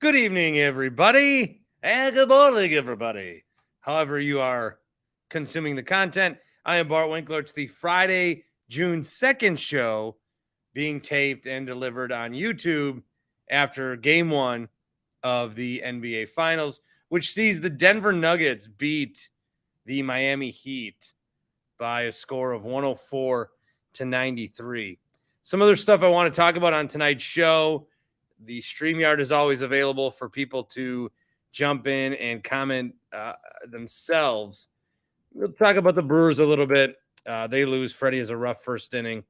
Good evening, everybody, and good morning, everybody. However you are consuming the content, I am Bart Winkler. It's the Friday, June 2nd show being taped and delivered on YouTube after Game 1 of the NBA Finals, which sees the Denver Nuggets beat the Miami Heat by a score of 104-93. Some other stuff I want to talk about on tonight's show. The StreamYard is always available for people to jump in and comment themselves. We'll talk about the Brewers a little bit. They lose. Freddie has a rough first inning,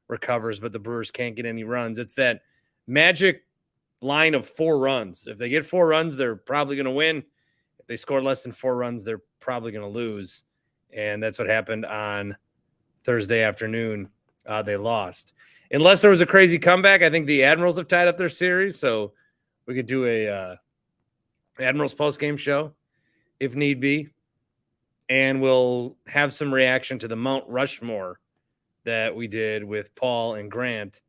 recovers, but the Brewers can't get any runs. It's that magic line of 4 runs. If they get 4 runs, they're probably going to win. If they score less than 4 runs, they're probably going to lose. And that's what happened on Thursday afternoon. They lost. Unless there was a crazy comeback, I think the Admirals have tied up their series, so we could do a Admirals post-game show if need be. And we'll have some reaction to the Mount Rushmore that we did with Paul and Grant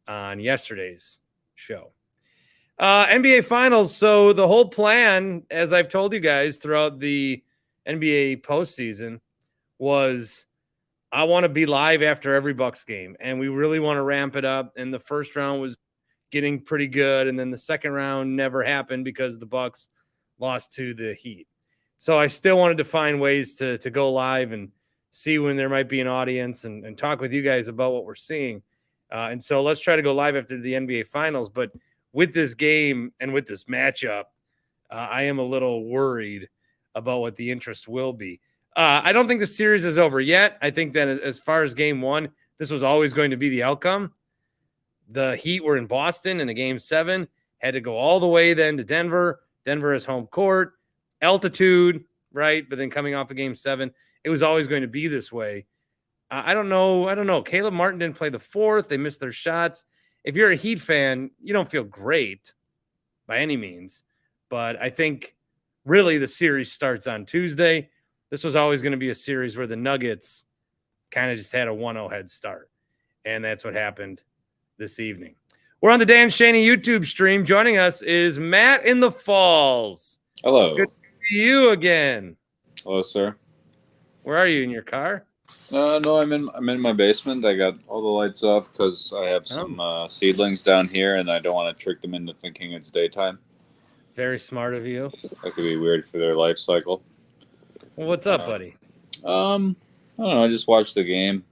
on yesterday's show. NBA Finals. So the whole plan, as I've told you guys throughout the NBA postseason, was I want to be live after every Bucks game, and we really want to ramp it up. And the first round was getting pretty good, and then the second round never happened because the Bucks lost to the Heat. So I still wanted to find ways to go live and see when there might be an audience and talk with you guys about what we're seeing. And so let's try to go live after the NBA Finals. But with this game and with this matchup, I am a little worried about what the interest will be. I don't think the series is over yet. I think that as far as Game 1, this was always going to be the outcome. The Heat were in Boston in a Game 7, had to go all the way then to Denver. Denver is home court, altitude, right? But then coming off of Game 7, it was always going to be this way. I don't know. Caleb Martin didn't play the 4th. They missed their shots. If you're a Heat fan, you don't feel great by any means. But I think really the series starts on Tuesday. This was always going to be a series where the Nuggets kind of just had a 1-0 head start. And that's what happened this evening. We're on the Dan Schani YouTube stream. Joining us is Matt in the Falls. Hello. Good to see you again. Hello, sir. Where are you, in your car? No, I'm in my basement. I got all the lights off because I have some seedlings down here, and I don't want to trick them into thinking it's daytime. Very smart of you. That could be weird for their life cycle. Well, what's up, buddy? I don't know. I just watched the game.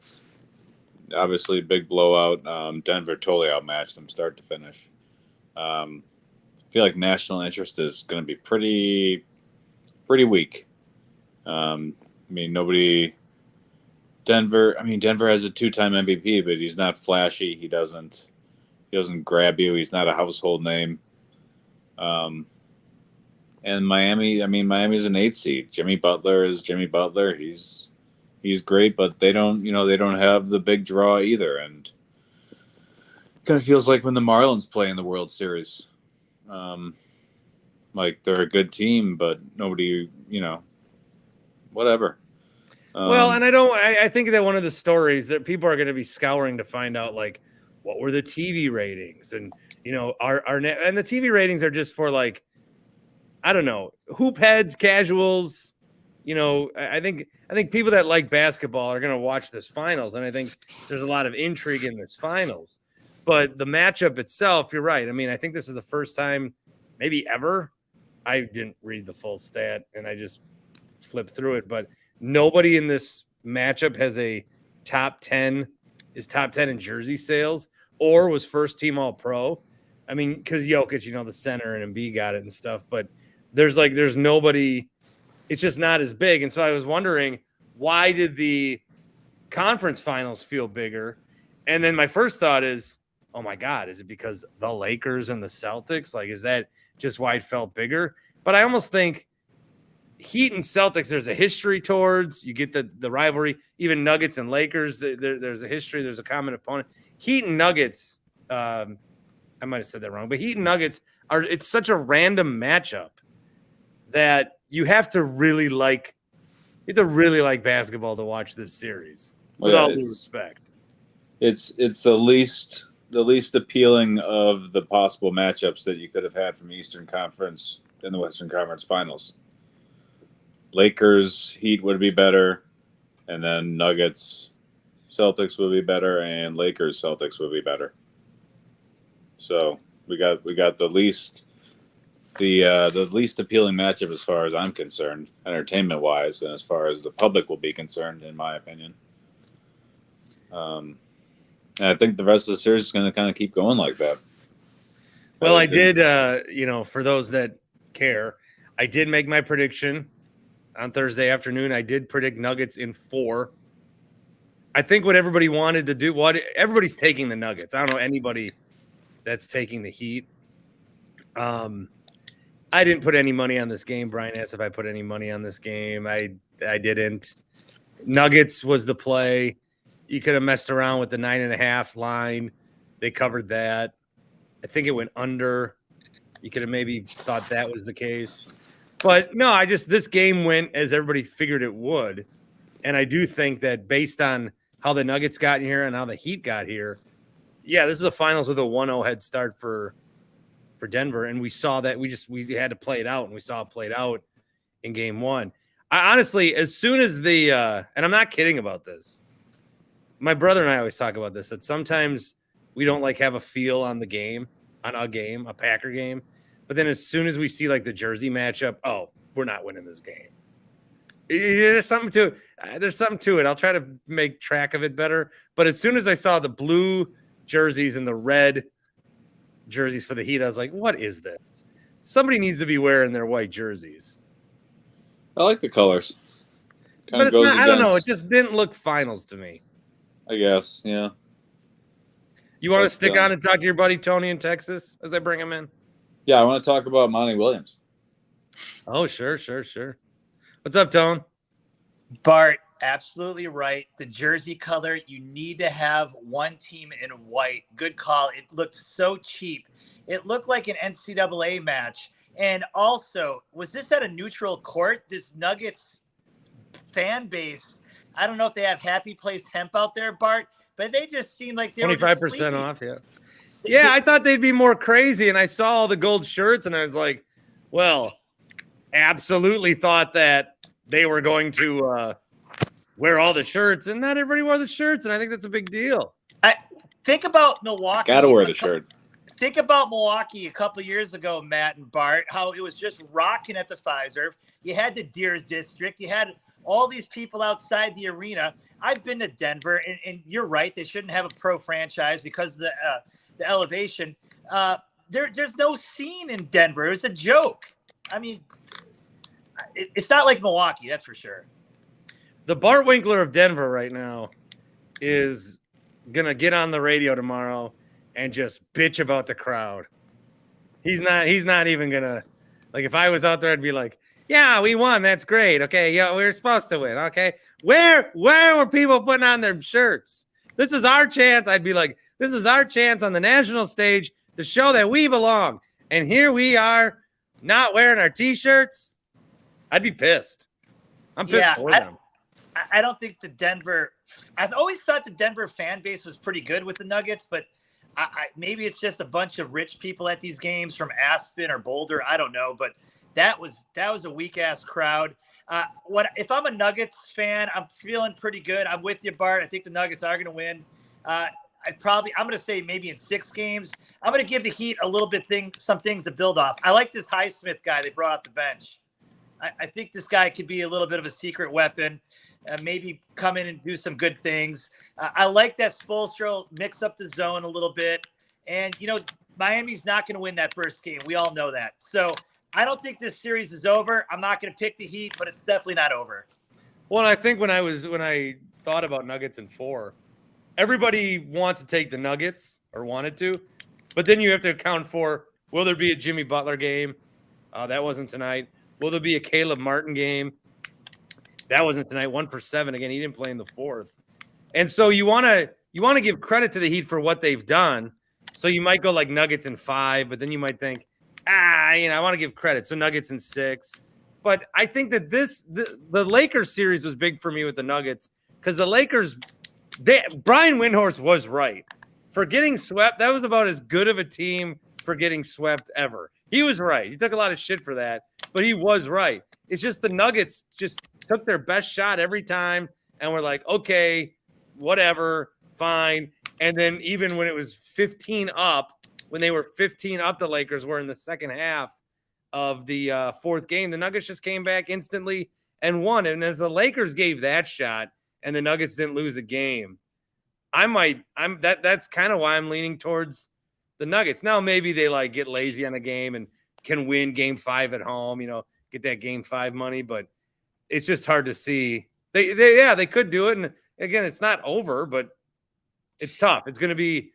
Obviously, big blowout. Denver totally outmatched them start to finish. I feel like national interest is going to be pretty weak. Denver has a 2-time MVP, but he's not flashy. He doesn't grab you. He's not a household name. And Miami's an 8 seed. Jimmy Butler is Jimmy Butler. He's great, but they don't have the big draw either. And it kind of feels like when the Marlins play in the World Series. Like they're a good team, but nobody, whatever. Well, and I think that one of the stories that people are going to be scouring to find out, like, what were the TV ratings, and and the TV ratings are just for, like, I don't know, hoop heads, casuals. I think people that like basketball are going to watch this finals, and I think there's a lot of intrigue in this finals. But the matchup itself, you're right. I mean, I think this is the first time, maybe ever. I didn't read the full stat, and I just flipped through it, but nobody in this matchup has is top 10 in jersey sales or was first team all pro. I mean, because Jokic, the center, and Embiid got it and stuff, but there's nobody. It's just not as big. And so I was wondering, why did the conference finals feel bigger? And then my first thought is, oh my God, is it because the Lakers and the Celtics? Like, is that just why it felt bigger? But I almost think Heat and Celtics, there's a history towards. You get the rivalry. Even Nuggets and Lakers, there's a history. There's a common opponent. Heat and Nuggets, I might have said that wrong, but Heat and Nuggets it's such a random matchup that you have to really like basketball to watch this series. With all due respect, it's the least least appealing of the possible matchups that you could have had from Eastern Conference in the Western Conference Finals. Lakers, Heat would be better, and then Nuggets, Celtics would be better, and Lakers, Celtics would be better. So we got the least appealing matchup as far as I'm concerned, entertainment wise, and as far as the public will be concerned, in my opinion. And I think the rest of the series is going to kind of keep going like that. Well, I did, for those that care, I did make my prediction on Thursday afternoon. I did predict Nuggets in 4. I think what everybody wanted to do, everybody's taking the Nuggets. I don't know anybody that's taking the Heat. I didn't put any money on this game. Brian asked if I put any money on this game. I didn't. Nuggets was the play. You could have messed around with the 9.5 line. They covered that. I think it went under. You could have maybe thought that was the case. But no, this game went as everybody figured it would. And I do think that based on how the Nuggets got here and how the Heat got here, yeah, this is a finals with a 1-0 head start for Denver. And we saw that we had to play it out, and we saw it played out in game 1. I honestly, as soon as and I'm not kidding about this, my brother and I always talk about this, that sometimes we don't have a feel on the game, a Packer game. But then as soon as we see the jersey matchup, oh, we're not winning this game. There's something to it. I'll try to make track of it better. But as soon as I saw the blue jerseys and the red jerseys for the Heat, I was like, what is this? Somebody needs to be wearing their white jerseys. I like the colors. But it's not, I don't know. It just didn't look finals to me. I guess, yeah. You want to stick on and talk to your buddy Tony in Texas as I bring him in? Yeah, I want to talk about Monty Williams. Oh, sure. What's up, Tone? Bart, absolutely right. The jersey color, you need to have one team in white. Good call. It looked so cheap. It looked like an NCAA match. And also, was this at a neutral court? This Nuggets fan base, I don't know if they have Happy Place hemp out there, Bart, but they just seemed like they 25% off, yeah. Yeah, I thought they'd be more crazy, and I saw all the gold shirts, and I was like, well, absolutely thought that they were going to wear all the shirts, and not everybody wore the shirts, and I think that's a big deal. Think about Milwaukee. Got to wear the shirt. Think about Milwaukee a couple years ago, Matt and Bart, how it was just rocking at the Pfizer. You had the Deers District. You had all these people outside the arena. I've been to Denver, and you're right. They shouldn't have a pro franchise because of the elevation. There's no scene in Denver. It was a joke. I mean, it's not like Milwaukee, that's for sure. The Bart Winkler of Denver right now is going to get on the radio tomorrow and just bitch about the crowd. He's not even going to, if I was out there, I'd be like, yeah, we won. That's great. Okay. Yeah, we were supposed to win. Okay. Where were people putting on their shirts? This is our chance. I'd be like, this is our chance on the national stage to show that we belong. And here we are not wearing our T-shirts. I'd be pissed. I'm pissed for them. I don't think I've always thought the Denver fan base was pretty good with the Nuggets, but maybe it's just a bunch of rich people at these games from Aspen or Boulder. I don't know, but that was a weak ass crowd. If I'm a Nuggets fan, I'm feeling pretty good. I'm with you, Bart. I think the Nuggets are going to win. I'm going to say maybe in 6 games. I'm going to give the Heat a little bit some things to build off. I like this Highsmith guy they brought off the bench. I think this guy could be a little bit of a secret weapon. Maybe come in and do some good things. I like that Spoelstra mix up the zone a little bit. And, Miami's not going to win that first game. We all know that. So I don't think this series is over. I'm not going to pick the Heat, but it's definitely not over. Well, I think when I thought about Nuggets in 4, everybody wants to take the Nuggets or wanted to, but then you have to account for, will there be a Jimmy Butler game? That wasn't tonight. Will there be a Caleb Martin game? That wasn't tonight. 1 for 7. Again, he didn't play in the 4th. And so you want to give credit to the Heat for what they've done. So you might go Nuggets in 5, but then you might think, I want to give credit. So Nuggets in 6. But I think that the Lakers series was big for me with the Nuggets because the Lakers, Brian Windhorst was right. for getting swept, that was about as good of a team for getting swept ever. He was right. He took a lot of shit for that, but he was right. It's just the Nuggets just took their best shot every time, and we're like, okay, whatever, fine. And then even when it was 15 up, when they were 15 up, the Lakers were in the second half of the fourth game. The Nuggets just came back instantly and won. And if the Lakers gave that shot and the Nuggets didn't lose a game, that's kind of why I'm leaning towards the Nuggets. Now maybe they like get lazy on a game and can win game 5 at home, get that game 5 money, but it's just hard to see. They could do it. And again, it's not over, but it's tough. It's going to be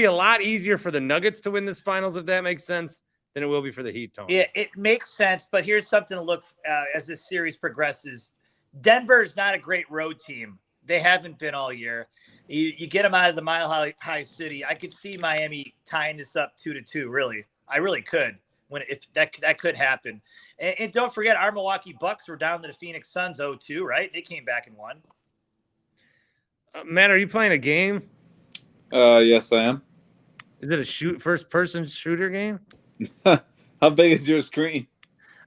a lot easier for the Nuggets to win this finals, if that makes sense, than it will be for the Heat, Tony. Yeah, it makes sense. But here's something to look as this series progresses. Denver is not a great road team. They haven't been all year. You get them out of the Mile High City. I could see Miami tying this up 2-2. Really, I really could. If that could happen. And don't forget, our Milwaukee Bucks were down to the Phoenix Suns 0-2, right? They came back and won. Matt, are you playing a game? Yes, I am. Is it a first-person shooter game? How big is your screen?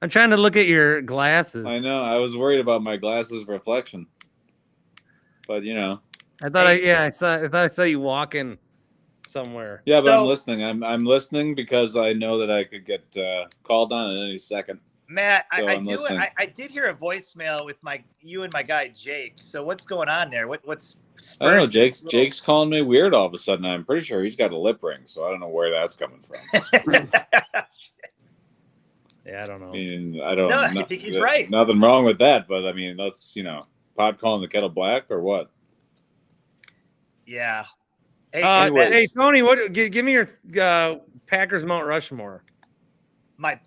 I'm trying to look at your glasses. I know. I was worried about my glasses reflection, but I thought I saw you walking somewhere. Yeah, but I'm listening. I'm listening because I know that I could get called on at any second. Matt, I did hear a voicemail with you and my guy Jake. So what's going on there? What's I don't know. Jake's calling me weird all of a sudden. I'm pretty sure he's got a lip ring, so I don't know where that's coming from. Yeah, I don't know. I mean, I think he's right. Nothing wrong with that, but I mean, let's pot calling the kettle black or what? Yeah. Hey, Tony, give me your Packers Mount Rushmore.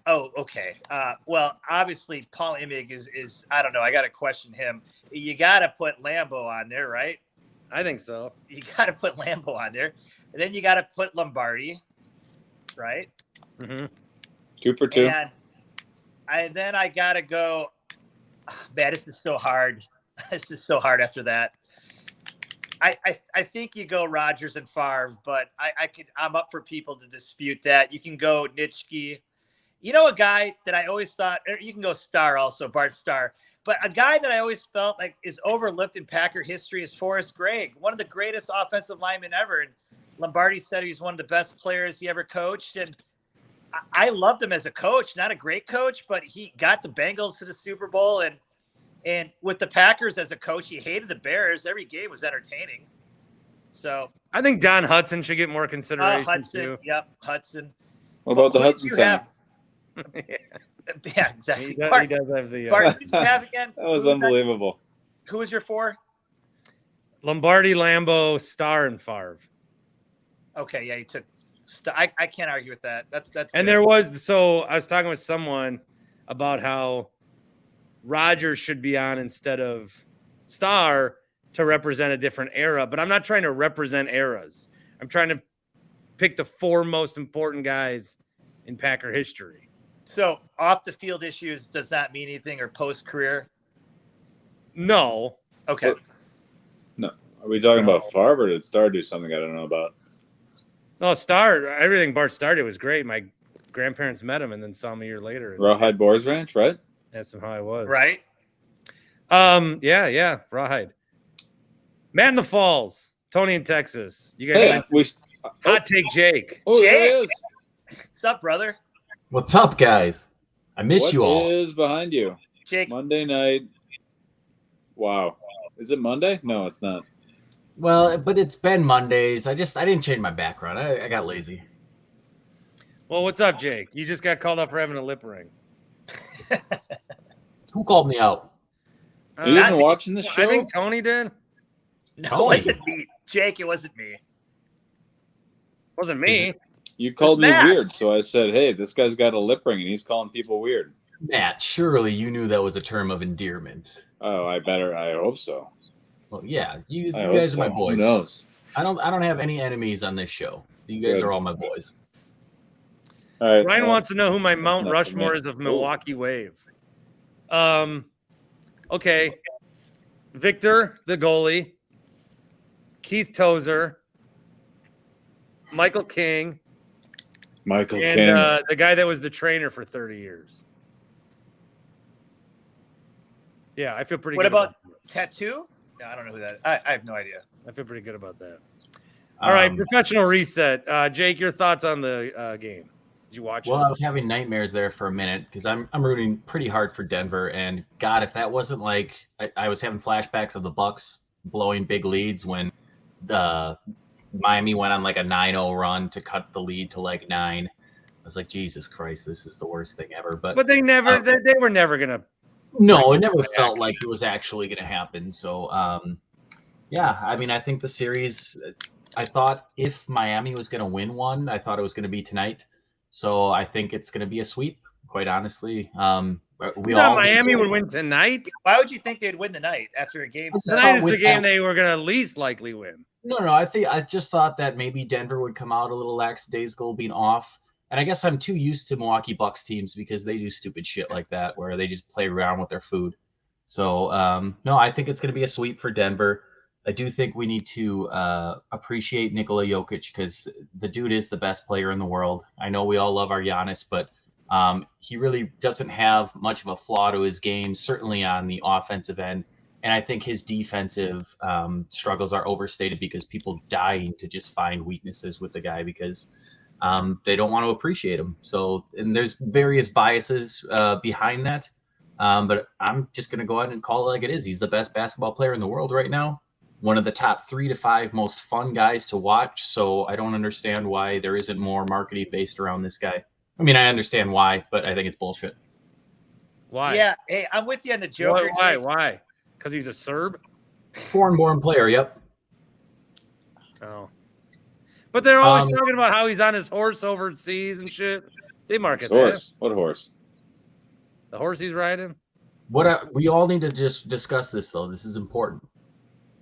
Okay. Well, obviously Paul Imig is I don't know. I got to question him. You got to put Lambeau on there, right? I think so. You got to put Lambeau on there. And then you got to put Lombardi, right? Mm-hmm. 2 for 2. And then I got to go. Man, this is so hard. This is so hard after that. I think you go Rodgers and Favre, but I'm up for people to dispute that. You can go Nitschke. A guy that I always thought, you can go Starr also, Bart Starr. But a guy that I always felt like is overlooked in Packer history is Forrest Gregg, one of the greatest offensive linemen ever. And Lombardi said he's one of the best players he ever coached. And I loved him as a coach, not a great coach, but he got the Bengals to the Super Bowl. And with the Packers as a coach, he hated the Bears. Every game was entertaining. So I think Don Hudson should get more consideration. Hudson, too. Yep, Hudson. What about the Hudson Center? Yeah, exactly. He does have the. Bart, did you have again? That was unbelievable. Who was your 4? Lombardi, Lambeau, Starr, and Favre. Okay, yeah, he took. I can't argue with that. That's. And good. I was talking with someone about how Rodgers should be on instead of Starr to represent a different era, but I'm not trying to represent eras. I'm trying to pick the 4 most important guys in Packer history. So off the field issues does not mean anything, or post career? No. Okay. No. Are we talking about Favre, or did Starr do something I don't know about? No, Starr. Everything Bart Starr did was great. My grandparents met him and then saw him a year later. Rawhide Boars Ranch, right? That's how I was. Right. Yeah. Rawhide. Matt in the Falls. Tony in Texas. You guys. Hot take, Jake. Oh, Jake. What's up, brother? What's up, guys? I miss you all. What is behind you? Jake. Monday night. Wow. Is it Monday? No, it's not. Well, but it's been Mondays. I didn't change my background. I got lazy. Well, what's up, Jake? You just got called up for having a lip ring. Who called me out? Are you even watching this show? I think Tony did. No, it wasn't me. Jake, it wasn't me. Wasn't me. You called me Matt. weird, so I said, hey, this guy's got a lip ring, and he's calling people weird. Matt, surely you knew that was a term of endearment. Oh, I hope so. Well, yeah, you I hope guys so. are my boys. Who knows? I don't have any enemies on this show. You guys Good. are all my boys. All right. Ryan wants to know who my Mount Not for Rushmore me. is of Milwaukee Wave. Okay. Victor, the goalie. Keith Tozer. Michael King, Michael and King. the guy that was the trainer for 30 years. Yeah, I feel pretty What good about that. Tattoo? No, I don't know who that is. I have no idea. I feel pretty good about that. All right, professional reset. Jake, your thoughts on the game? Did you watch Well, it? I was having nightmares there for a minute because I'm rooting pretty hard for Denver, and God, if that wasn't like I was having flashbacks of the Bucks blowing big leads when Miami went on like a 9-0 run to cut the lead to like 9. I was like, Jesus Christ, this is the worst thing ever. But they never, they were never gonna. No, it never felt like it was actually going to happen. So, yeah, I mean, I think the series. I thought if Miami was going to win one, I thought it was going to be tonight. So I think it's going to be a sweep. Quite honestly, Miami would win tonight. Why would you think they'd win the night after a game? Tonight is the game they were going to least likely win. No. I just thought that maybe Denver would come out a little lackadaisical, being off. And I guess I'm too used to Milwaukee Bucks teams because they do stupid shit like that where they just play around with their food. So, no, I think it's going to be a sweep for Denver. I do think we need to appreciate Nikola Jokic because the dude is the best player in the world. I know we all love our Giannis, but he really doesn't have much of a flaw to his game, certainly on the offensive end. And I think his defensive struggles are overstated because people dying to just find weaknesses with the guy because they don't want to appreciate him. So, and there's various biases behind that. But I'm just going to go ahead and call it like it is. He's the best basketball player in the world right now. One of the top 3 to 5 most fun guys to watch. So I don't understand why there isn't more marketing based around this guy. I mean, I understand why, but I think it's bullshit. Why? Yeah. Hey, I'm with you on the Joker. Why? Because he's a Serb? Foreign-born player, yep. Oh. But they're always talking about how he's on his horse overseas and shit. They market horse. What horse? The horse he's riding? We all need to just discuss this, though. This is important.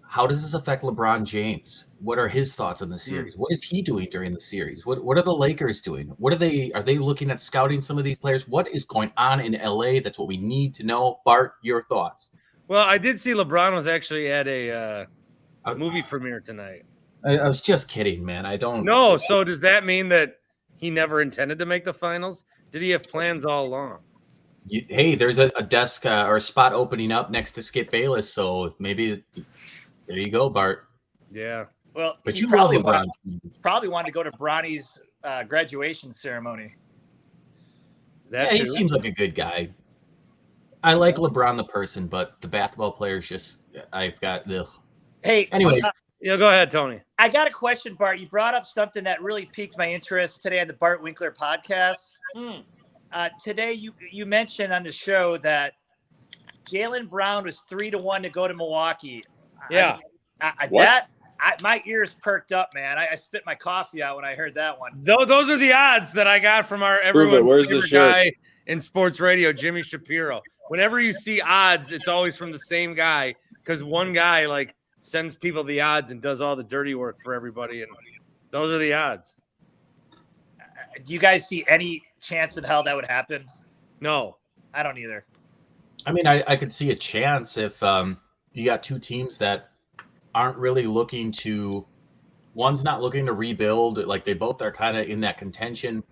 How does this affect LeBron James? What are his thoughts on the series? What is he doing during the series? What are the Lakers doing? Are they looking at scouting some of these players? What is going on in LA? That's what we need to know. Bart, your thoughts? Well, I did see LeBron was actually at a movie premiere tonight. I was just kidding, man. I don't. No, so does that mean that he never intended to make the finals? Did he have plans all along? Hey, there's a desk or a spot opening up next to Skip Bayless, so maybe there you go, Bart. Yeah. Well, but you probably wanted to go to Bronny's graduation ceremony. He seems like a good guy. I like LeBron the person, but the basketball players I've got. Ugh. Hey, anyways. Yeah, go ahead, Tony. I got a question, Bart. You brought up something that really piqued my interest today on the Bart Winkler podcast. Today, you mentioned on the show that Jaylen Brown was 3-1 to go to Milwaukee. Yeah. My ears perked up, man. I spit my coffee out when I heard that one. Those are the odds that I got from our everyone Where's the guy in sports radio, Jimmy Shapiro. Whenever you see odds, it's always from the same guy because one guy like sends people the odds and does all the dirty work for everybody, and those are the odds. Do you guys see any chance in hell that would happen? No, I don't either. I mean, I could see a chance if you got two teams that aren't really looking to. One's not looking to rebuild. Like they both are kind of in that contention,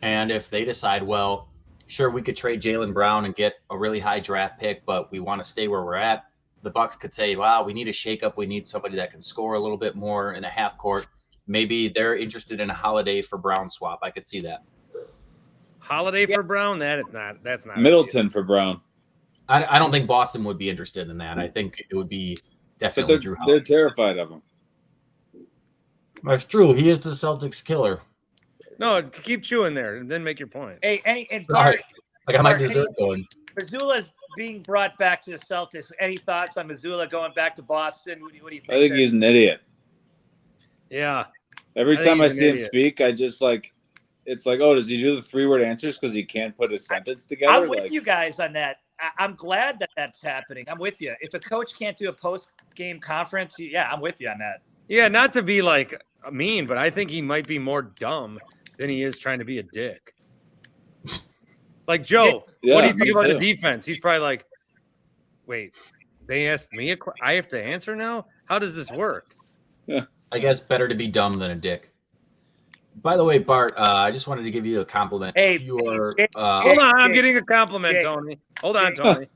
and if they decide, well, sure, we could trade Jaylen Brown and get a really high draft pick, but we want to stay where we're at. The Bucks could say, wow, we need a shakeup. We need somebody that can score a little bit more in a half court. Maybe they're interested in a Holiday for Brown swap. I could see that. Holiday for Brown? That's not Middleton for Brown. I don't think Boston would be interested in that. I think it would be definitely Drew Holiday. They're terrified of him. That's true. He is the Celtics killer. No, keep chewing there and then make your point. Hey, and Bart, I got my dessert going. Mazzulla's being brought back to the Celtics. Any thoughts on Mazzulla going back to Boston? What do you think? I think he's an idiot. Yeah. Every time I see him speak, I just like it's like, oh, does he do the 3-word answers because he can't put a sentence together? I'm with you guys on that. I'm glad that that's happening. I'm with you. If a coach can't do a post-game conference, yeah, I'm with you on that. Yeah, not to be like mean, but I think he might be more dumb than he is trying to be a dick. Like Joe, what do you think about the defense? He's probably like, wait, they asked me I have to answer now? How does this work? Yeah. I guess better to be dumb than a dick. By the way, Bart, I just wanted to give you a compliment. Hey, Your Hold on, I'm Jake, getting a compliment, Jake. Tony. Hold on, Tony.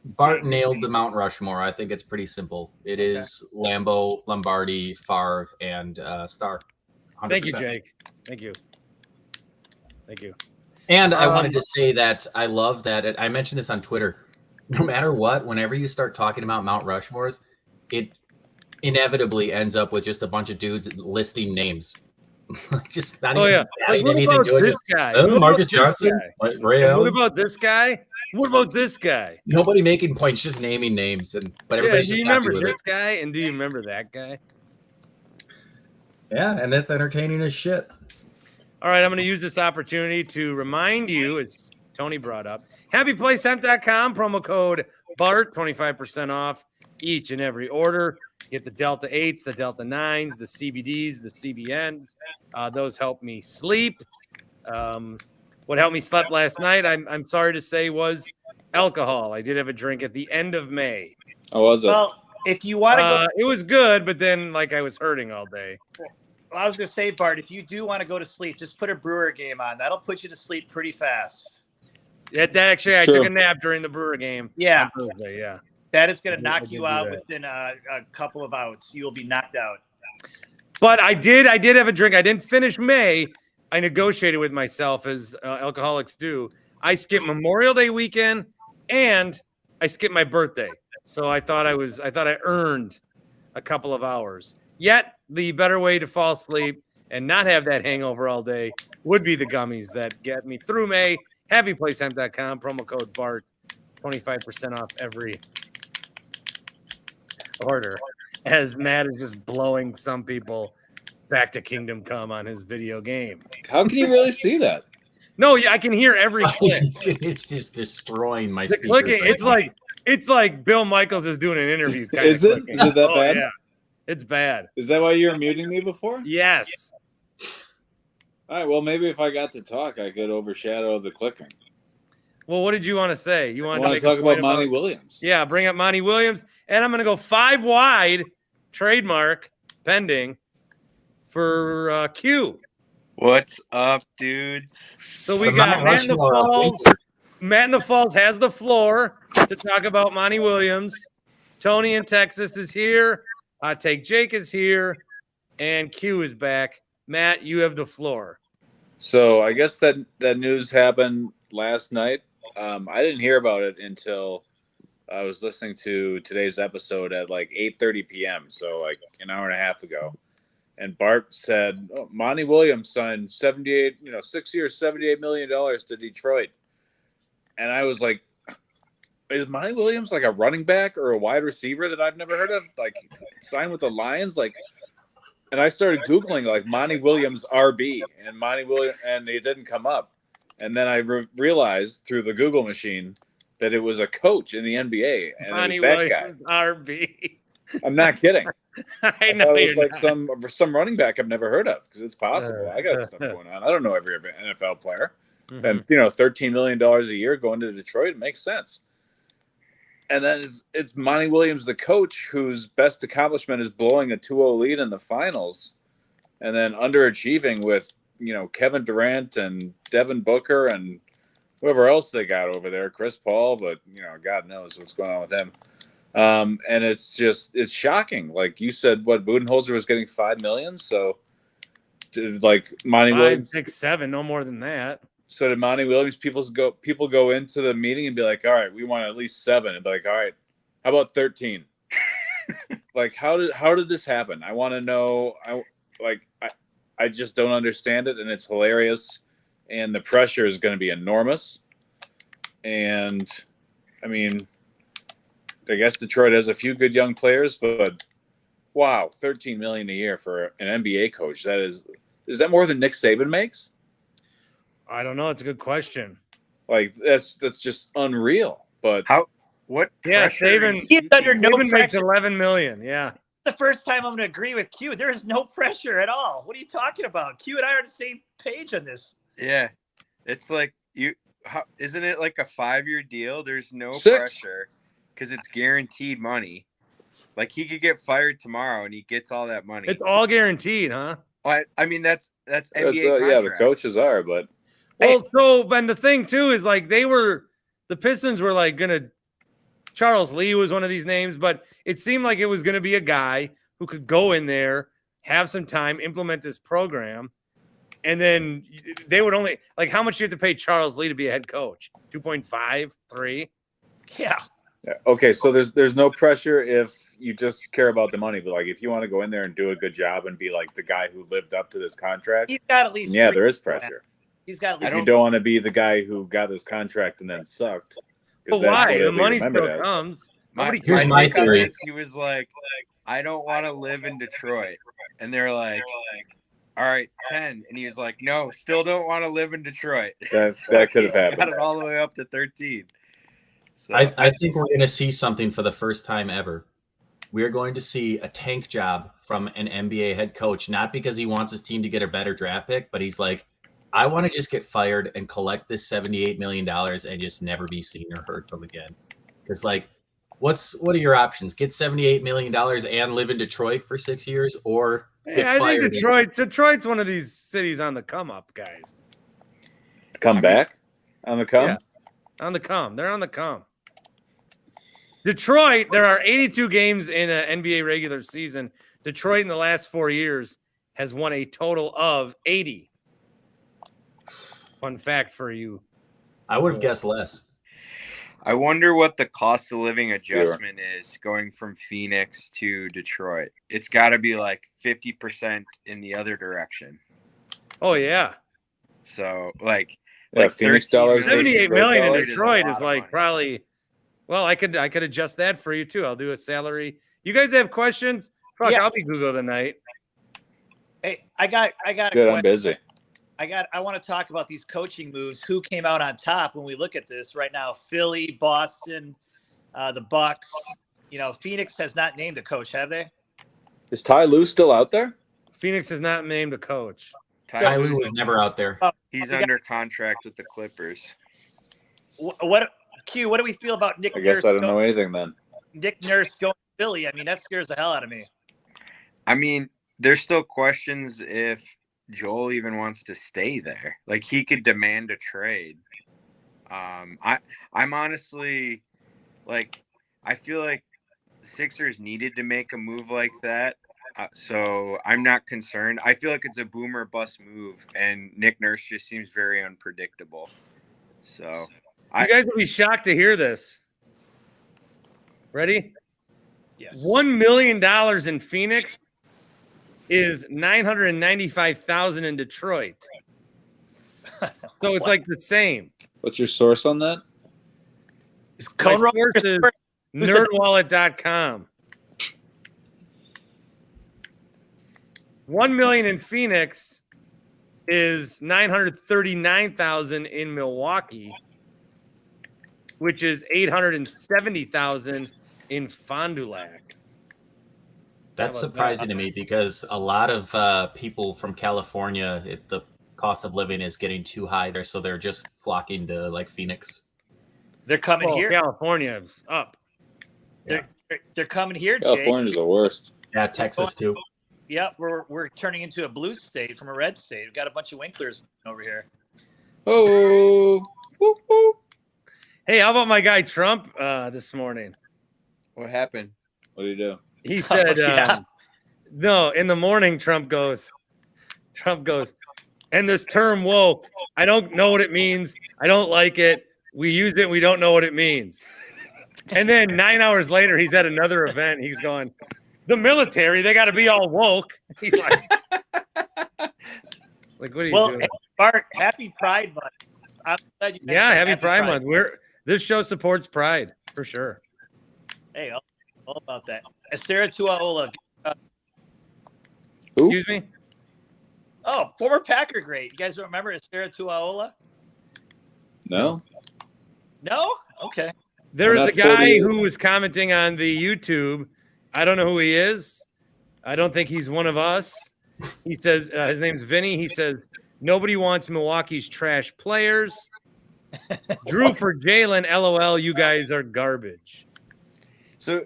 Bart nailed the Mount Rushmore. I think it's pretty simple. It is Lambeau, Lombardi, Favre, and Starr. 100%. Thank you, Jake. Thank you. Thank you. And I wanted to say that I love that. I mentioned this on Twitter. No matter what, whenever you start talking about Mount Rushmores, it inevitably ends up with just a bunch of dudes listing names. Just not even adding what anything about to it. this Just, guy? oh, What Marcus about this Johnson, guy? Ray And what Allen. about this guy? What about this guy? Nobody making points, just naming names, but everybody's Do just you happy remember with this it. guy? And do you remember that guy? Yeah, and that's entertaining as shit. All right, I'm going to use this opportunity to remind you, as Tony brought up, happyplacehemp.com, promo code BART, 25% off each and every order. Get the Delta 8s, the Delta 9s, the CBDs, the CBNs. Those help me sleep. What helped me sleep last night, I'm sorry to say, was alcohol. I did have a drink at the end of May. How was it? Well, if you want to go, It was good, but then I was hurting all day. I was going to say, Bart, if you do want to go to sleep, just put a Brewer game on. That'll put you to sleep pretty fast. Actually, I took a nap during the Brewer game. Yeah. On Thursday, yeah. That is going to I knock did you do out that. within a couple of outs. You will be knocked out. But I did have a drink. I didn't finish May. I negotiated with myself, as alcoholics do. I skipped Memorial Day weekend and I skipped my birthday. So I thought I earned a couple of hours. Yet the better way to fall asleep and not have that hangover all day would be the gummies that get me through May. Happyplacehemp.com, promo code BART, 25% off every order. As Matt is just blowing some people back to Kingdom Come on his video game. How can you really see that? No, I can hear every click. It's just destroying my The speakers clicking, right now. it's like Bill Michaels is doing an interview. Is it? Is it that bad? Yeah, it's bad. Is that why you were muting me before? Yes. All right. Well, maybe if I got to talk, I could overshadow the clicking. Well, what did you want to say? You I wanted want to to make talk a point about Monty Williams. Yeah, bring up Monty Williams, and I'm going to go 5 wide, trademark pending for Q. What's up, dudes? So we got Matt in the Falls. Matt in the Falls has the floor to talk about Monty Williams. Tony in Texas is here. Take Jake is here, and Q is back. Matt, you have the floor. So I guess that news happened last night. I didn't hear about it until I was listening to today's episode at like 8:30 p.m. So like an hour and a half ago. And Bart said, Monty Williams signed 6 years, $78 million to Detroit. And I was like, is Monty Williams like a running back or a wide receiver that I've never heard of? Like signed with the Lions? And I started Googling like Monty Williams RB and Monty Williams, and it didn't come up. And then I realized through the Google machine that it was a coach in the NBA, and Monty it was that Williams, guy. RB. I'm not kidding. I know thought it was you're like some running back I've never heard of, because it's possible. I got stuff going on. I don't know every NFL player. Mhm. And $13 million a year going to Detroit, it makes sense. And then it's Monty Williams, the coach, whose best accomplishment is blowing a 2-0 lead in the finals, and then underachieving with Kevin Durant and Devin Booker and whoever else they got over there, Chris Paul, but God knows what's going on with him. And it's shocking. Like you said, what Budenholzer was getting $5 million, so did like Monty 5, Williams 6, 7, no more than that. So did Monty Williams people go into the meeting and be like, all right, we want at least 7, and be like, all right, how about 13? Like how did this happen? I want to know. I just don't understand it, and it's hilarious, and the pressure is going to be enormous. And I mean, I guess Detroit has a few good young players, but wow, $13 million a year for an NBA coach. Is that more than Nick Saban makes? I don't know. It's a good question. Like that's just unreal. But what? Yeah, pressure Saban. He's under no Saban makes pressure. $11 million. Yeah. The first time I'm going to agree with Q. There is no pressure at all. What are you talking about? Q and I are on the same page on this. Yeah, it's like isn't it like a 5-year deal? There's no 6. pressure because it's guaranteed money. Like he could get fired tomorrow and he gets all that money. It's all guaranteed, huh? I mean, that's That's, NBA. yeah, the coaches are, but Well, and the thing too is like the Pistons were like gonna. Charles Lee was one of these names, but it seemed like it was going to be a guy who could go in there, have some time, implement this program, and then they would only like how much you have to pay Charles Lee to be a head coach? 2.5, 3? Yeah. okay. So there's no pressure if you just care about the money, but like if you want to go in there and do a good job and be like the guy who lived up to this contract, He's got at least. yeah, there is pressure. He's got at If least. you don't want to be the guy who got this contract and then sucked. But why? The money still comes. Here's my take on theory. this, he was like, I don't want to live in Detroit. And they're like, all right, 10. And he was like, no, still don't want to live in Detroit. That could have happened. Got it all the way up to 13. So I think we're going to see something for the first time ever. We're going to see a tank job from an NBA head coach, not because he wants his team to get a better draft pick, but he's like, I want to just get fired and collect this $78 million and just never be seen or heard from again. Because, like, what are your options? Get $78 million and live in Detroit for 6 years, or get I fired? think Detroit's one of these cities on the come up, guys. Come back on the come? Yeah, on the come. They're on the come. Detroit, there are 82 games in an NBA regular season. Detroit in the last 4 years has won a total of 80. Fun fact for you. I would have guessed less. I wonder what the cost of living adjustment is going from Phoenix to Detroit. It's got to be like 50% in the other direction. Oh, yeah. So, like Phoenix dollars. 78 million in $13 Detroit is is a lot of like money. probably. Well, I could adjust that for you too. I'll do a salary. You guys have questions? Fuck, Yeah. I'll be Google tonight. Hey, I got a Good, I'm question. busy. I want to talk about these coaching moves. Who came out on top when we look at this right now? Philly, Boston, the Bucks. You know, Phoenix has not named a coach, have they? Is Ty Lue still out there? Phoenix has not named a coach. Ty Lue was never out there. He's under contract with the Clippers. What Q? What do we feel about Nick I guess Nurse? I don't know anything then. Nick Nurse going to Philly. I mean, that scares the hell out of me. I mean, there's still questions if Joel even wants to stay there. Like he could demand a trade. I'm honestly like, I feel like the Sixers needed to make a move like that. So I'm not concerned. I feel like it's a boomer bust move, and Nick Nurse just seems very unpredictable. So You guys will be shocked to hear this. Ready? Yes. $1 million in Phoenix is $995,000 in Detroit. So it's like the same. What's your source on that? Is My Conroe- source is nerdwallet.com. $1 million in Phoenix is $939,000 in Milwaukee, which is $870,000 in Fond du Lac. That's How about surprising that? to me because a lot of people from California, the cost of living is getting too high there, so they're just flocking to like Phoenix. They're coming Well, here. California's up. They're coming here, Jake. California's the worst. Yeah, Texas too. Yeah, we're turning into a blue state from a red state. We've got a bunch of Winklers over here. Oh, whoop, whoop. Hey, how about my guy Trump this morning? what happened? What do you do? He said, yeah. no, in the morning, Trump goes, and this term woke, I don't know what it means. I don't like it. We use it. We don't know what it means. And then 9 hours later, he's at another event. He's going, the military, they got to be all woke. He's like, what are you Well, doing? hey, Bart, happy Pride Month. I'm glad you Yeah, mentioned happy Pride Month. This show supports Pride for sure. Hey, all about that. Sarah Tuaola. Who? Excuse me? Oh, former Packer great. You guys remember Sarah Tuaola? No. No? Okay. There is Not a guy 48. who was commenting on the YouTube. I don't know who he is. I don't think he's one of us. He says his name's Vinny. He says nobody wants Milwaukee's trash players. Drew for Jalen. LOL. You guys are garbage. So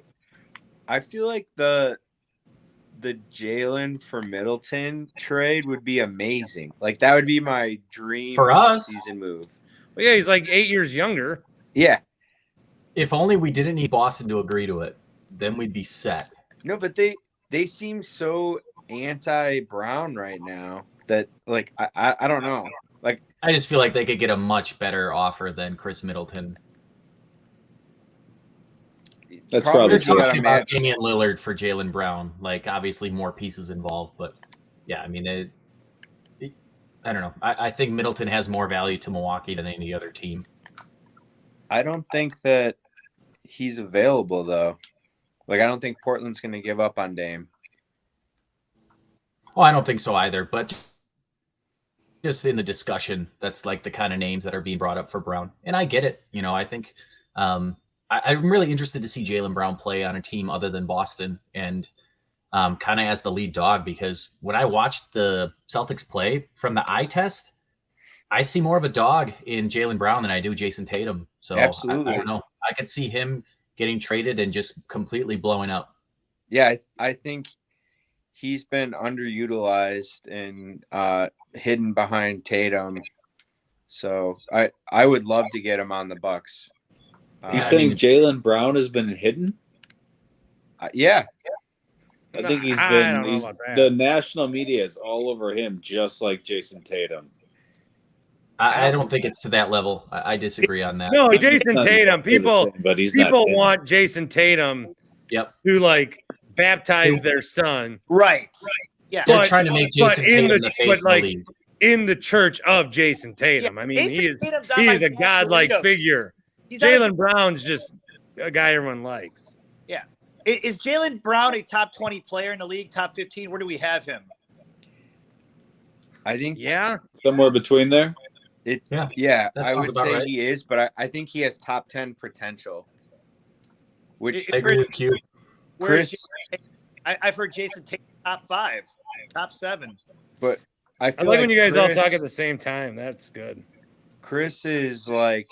I feel like the the Jalen for Middleton trade would be amazing. Like that would be my dream For us. season move. Well, yeah, he's like 8 years younger. Yeah. If only we didn't need Boston to agree to it, then we'd be set. No, but they seem so anti-Brown right now that like I don't know. Like I just feel like they could get a much better offer than Chris Middleton. That's Problem probably is you gotta Talking about match. Damian Lillard for Jaylen Brown, like obviously more pieces involved, but yeah, I mean, I don't know. I think Middleton has more value to Milwaukee than any other team. I don't think that he's available though. Like I don't think Portland's going to give up on Dame. Oh, I don't think so either, but just in the discussion, that's like the kind of names that are being brought up for Brown. And I get it. I think I'm really interested to see Jaylen Brown play on a team other than Boston and kind of as the lead dog, because when I watched the Celtics play from the eye test, I see more of a dog in Jaylen Brown than I do Jason Tatum. So Absolutely. I don't know. I could see him getting traded and just completely blowing up. Yeah, I think he's been underutilized and hidden behind Tatum. So I would love to get him on the Bucks. You saying Jaylen Brown has been hidden? Yeah. I think he's I been. don't know He's about that. the national media is all over him, just like Jason Tatum. I don't think it's to that level. I disagree on that. No, I mean, Jason it's not Tatum. exactly the People same, but he's not people hidden. want Jason Tatum Yep. to like baptize their son Right. Yeah. They're But- trying to make but Jason in Tatum the- the face but of the like- league. in the church of Jason Tatum. Yeah, I mean, Jason he is Tatum's on my a favorite godlike Doritos. figure. He's on my- Jaylen Brown's just a guy everyone likes. Is Jaylen Brown a top 20 player in the league, top 15? Where do we have him? I think Yeah, Somewhere between there. it's Yeah, that I sounds would about say right. he is, but I think he has top 10 potential. Which I agree with Q. Where is Chris, I've heard Jason Tatum top 5, top 7. but I I feel like when you guys all Chris- talk at the same time. That's good. Chris is like,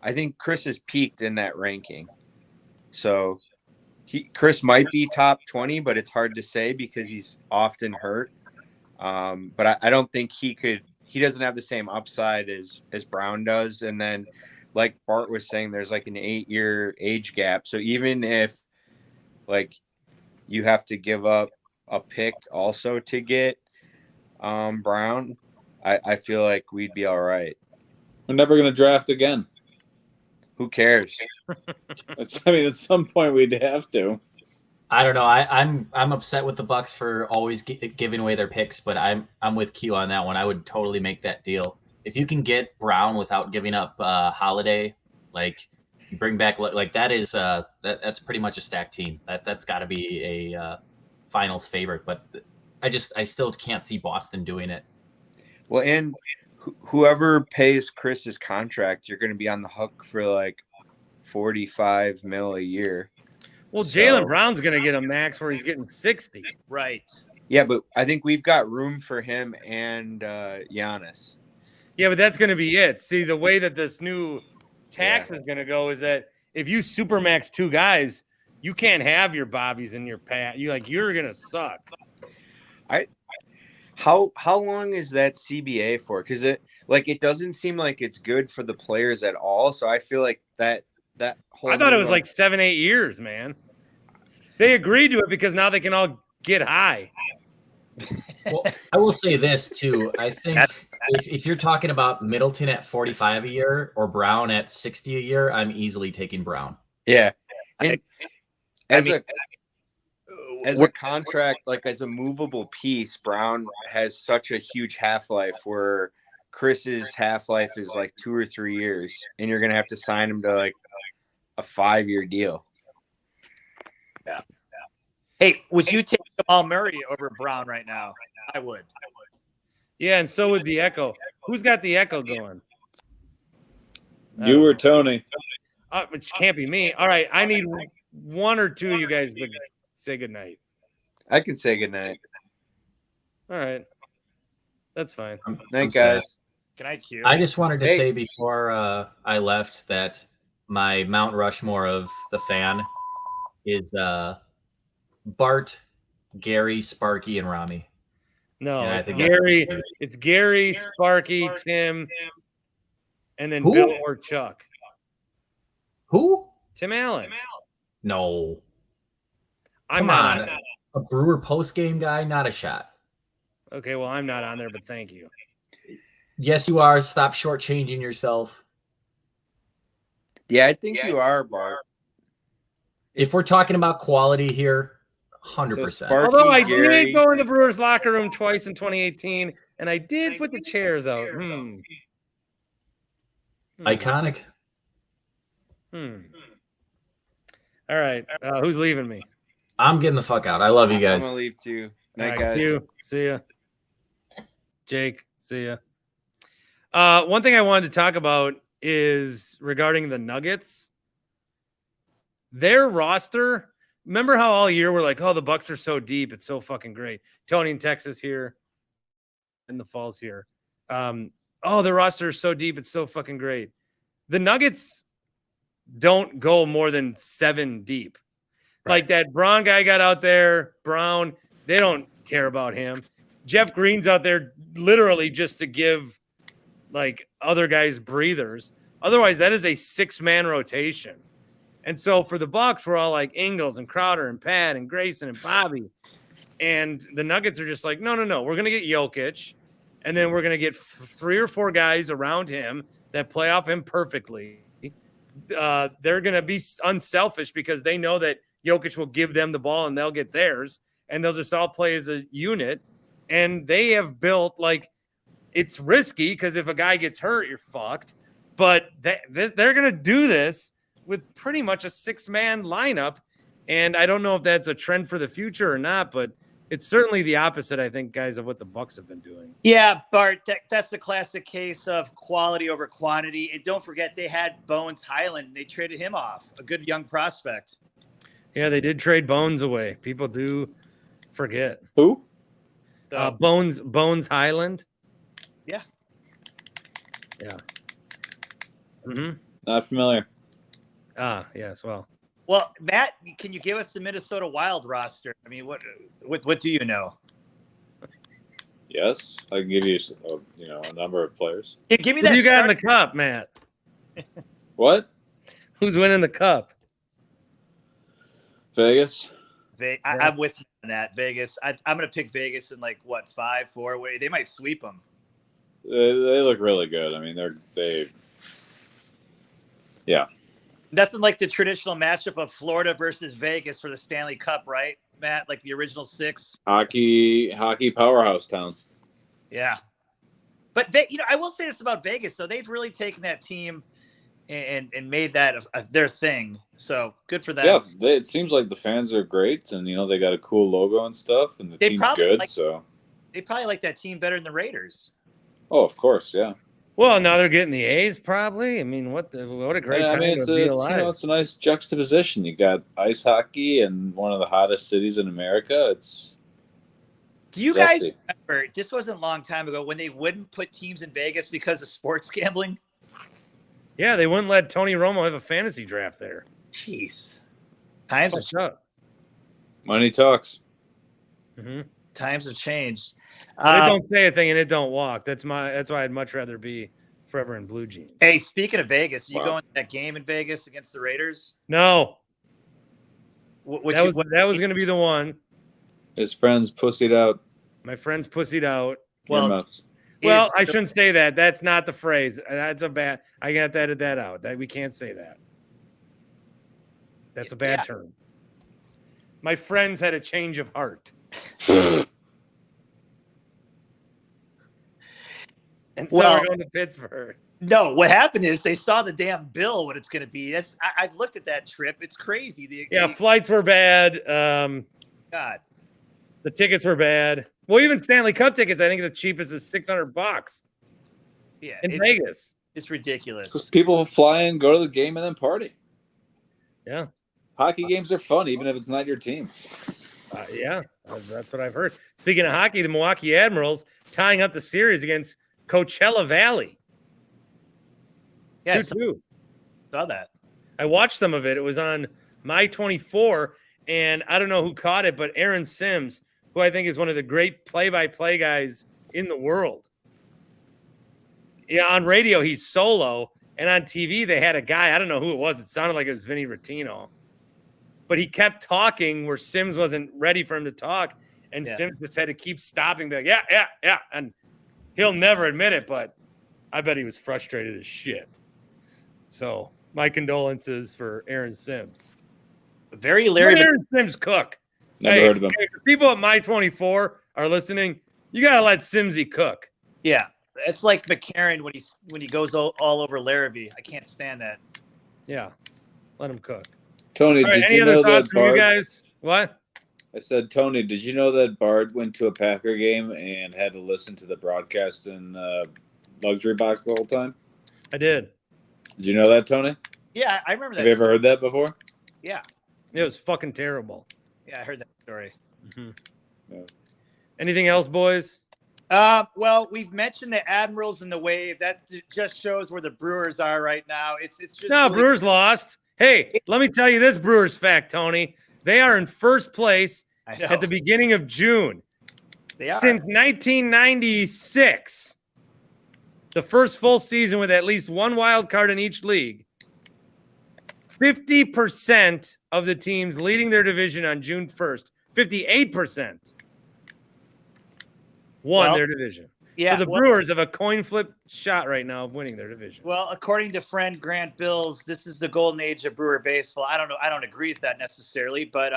I think Chris has peaked in that ranking. So Chris might be top 20, but it's hard to say because he's often hurt. But I don't think he doesn't have the same upside as Brown does. And then like Bart was saying, there's like an 8-year age gap. So even if like you have to give up a pick also to get Brown, I feel like we'd be all right. We're never going to draft again. Who cares? I mean, at some point we'd have to. I don't know. I'm upset with the Bucks for always giving away their picks, but I'm with Q on that one. I would totally make that deal if you can get Brown without giving up Holiday. Like you bring back like that is that's pretty much a stacked team. That's got to be a finals favorite. But I still can't see Boston doing it. Well, and whoever pays Chris's contract, you're going to be on the hook for like $45 million a year. Well, So- Jaylen Brown's going to get a max where he's getting 60. Right. Yeah, but I think we've got room for him and Giannis. Yeah, but that's going to be it. See, the way that this new tax is going to go is that if you supermax 2 guys, you can't have your Bobbies and your Pat. You're going to suck. How long is that CBA for? Because it doesn't seem like it's good for the players at all. So I feel like that whole. I thought it was like 7-8 years, man. They agreed to it because now they can all get high. Well, I will say this too. I think if you're talking about Middleton at 45 a year or Brown at 60 a year, I'm easily taking Brown. Yeah, and as mean, a contract, like as a movable piece, Brown has such a huge half-life where Chris's half-life is like 2 or 3 years, and you're gonna have to sign him to like a 5-year deal. Hey, would you take Jamal Murray over Brown right now? I would. Yeah, and so would the Echo. Who's got the Echo going? You or Tony? Which can't be me. All right, I need one or two of you guys to say goodnight. I can say goodnight. All right. That's fine. Night, guys. Can I cue? I just wanted to Hey. say before I left that my Mount Rushmore of the fan is Bart, Gary, Sparky, and Rami. No, Yeah, I it's think Gary. It's Gary, Sparky, Tim, and then Who? Bill or Chuck. Who? Tim Allen. No. I'm Come not on. on. A Brewer post-game guy? Not a shot. Okay, well, I'm not on there, but thank you. Yes, you are. Stop shortchanging yourself. Yeah, I think you are, Bart. If we're talking about quality here, 100%. Sparky, Although I Gary- did go in the Brewers locker room twice in 2018, and I did put the chairs out. Iconic. All right. Who's leaving me? I'm getting the fuck out. I love you I'm guys. gonna leave too. All Night, right, guys. Q, see ya. Jake, see ya. One thing I wanted to talk about is regarding the Nuggets. Their roster, remember how all year we're like, oh, the Bucks are so deep. It's so fucking great. Tony in Texas here. In the Falls here. Oh, the roster is so deep. It's so fucking great. The Nuggets don't go more than 7 deep. Right. Like that Braun guy got out there, Brown, they don't care about him. Jeff Green's out there literally just to give like other guys breathers. Otherwise, that is a 6-man rotation. And so for the Bucks, we're all like Ingles and Crowder and Pat and Grayson and Bobby. And the Nuggets are just like, no. We're going to get Jokic. And then we're going to get 3 or 4 guys around him that play off him perfectly. They're going to be unselfish because they know that Jokic will give them the ball and they'll get theirs. And they'll just all play as a unit. And they have built, like, it's risky because if a guy gets hurt, you're fucked. But they're going to do this with pretty much a 6-man lineup. And I don't know if that's a trend for the future or not, but it's certainly the opposite, I think, guys, of what the Bucks have been doing. Yeah, Bart, that's the classic case of quality over quantity. And don't forget, they had Bones Highland. They traded him off, a good young prospect. Yeah, they did trade Bones away. People do forget. Who? So, Bones Highland. Yeah. Mm-hmm. Not familiar. Yes. Well, Matt, can you give us the Minnesota Wild roster? I mean, what do you know? Yes, I can give you a number of players. Yeah, give me who that. do you got in the cup, Matt? What? Who's winning the cup? Vegas. I'm with you on that. Vegas. I'm going to pick Vegas in 5-4. They might sweep them. They look really good. I mean, yeah. Nothing like the traditional matchup of Florida versus Vegas for the Stanley Cup, right, Matt? Like the original 6. Hockey powerhouse towns. Yeah. But I will say this about Vegas. So they've really taken that team and made that their thing. So good for them. Yeah, it seems like the fans are great, and they got a cool logo and stuff, and the team's good. They probably like that team better than the Raiders. Oh, of course, yeah. Well, now they're getting the A's, probably. I mean, what a great time to be alive. It's a nice juxtaposition. You got ice hockey and one of the hottest cities in America. Do you guys remember? This wasn't a long time ago when they wouldn't put teams in Vegas because of sports gambling. Yeah, they wouldn't let Tony Romo have a fantasy draft there. Jeez, times have changed. Money talks. Mm-hmm. Times have changed. It don't say a thing and it don't walk. That's why I'd much rather be forever in blue jeans. Hey, speaking of Vegas, you going to that game in Vegas against the Raiders? No. That was going to be the one. His friends pussied out. My friends pussied out. Well, I shouldn't say that. That's not the phrase. That's a bad. I got to edit that out. We can't say that. That's a bad term. My friends had a change of heart. And so we're going to Pittsburgh. No, what happened is they saw the damn bill, what it's going to be. I've looked at that trip. It's crazy. Flights were bad. God. The tickets were bad. Well, even Stanley Cup tickets, I think the cheapest is $600. Yeah. In Vegas. It's ridiculous. Because people fly in, go to the game, and then party. Yeah. Hockey games are fun, even if it's not your team. Yeah, that's what I've heard. Speaking of hockey, the Milwaukee Admirals tying up the series against Coachella Valley. Yeah, 2-2. Saw that. I watched some of it. It was on My 24, And I don't know who caught it, but Aaron Sims, who I think is one of the great play-by-play guys in the world. Yeah, on radio, he's solo. And on TV, they had a guy, I don't know who it was. It sounded like it was Vinny Rottino. But he kept talking where Sims wasn't ready for him to talk. And Sims just had to keep stopping, be like, yeah. And he'll never admit it, but I bet he was frustrated as shit. So my condolences for Aaron Sims. Very Larry. Aaron Sims cook. Never heard of him. If people at My 24 are listening, you got to let Simsy cook. Yeah. It's like McCarron when he goes all over Larrabee. I can't stand that. Yeah. Let him cook. Tony, All right, did any you other know thoughts that from you Bart? guys? What? I said, Tony, did you know that Bart went to a Packer game and had to listen to the broadcast in luxury box the whole time? I did. Did you know that, Tony? Yeah, I remember that. Have you ever heard that before? Yeah. It was fucking terrible. Yeah, I heard that story. Mm-hmm. Yeah. Anything else, boys? Well, we've mentioned the Admirals and the Wave. That just shows where the Brewers are right now. It's just No, really- Brewers lost. Hey, let me tell you this Brewers fact, Tony. They are in first place I know. at the beginning of June. They are. Since 1996, the first full season with at least one wild card in each league, 50% of the teams leading their division on June 1st, 58% won their division. Yeah, So the Brewers have a coin flip shot right now of winning their division. Well, according to friend Grant Bills, this is the golden age of Brewer baseball. I don't know. I don't agree with that necessarily, but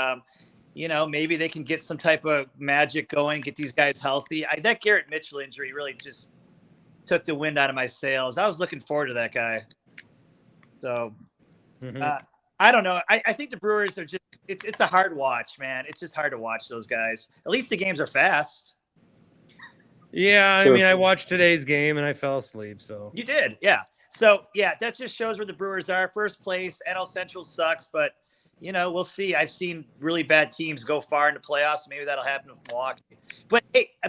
maybe they can get some type of magic going, get these guys healthy. That Garrett Mitchell injury really just took the wind out of my sails. I was looking forward to that guy. So I don't know. I think the Brewers are just it's a hard watch, man. It's just hard to watch those guys. At least the games are fast. Yeah, I mean, I watched today's game and I fell asleep. So You did, yeah. So yeah, that just shows where the Brewers are. First place. NL Central sucks, but we'll see. I've seen really bad teams go far into playoffs. Maybe that'll happen with Milwaukee. But hey, I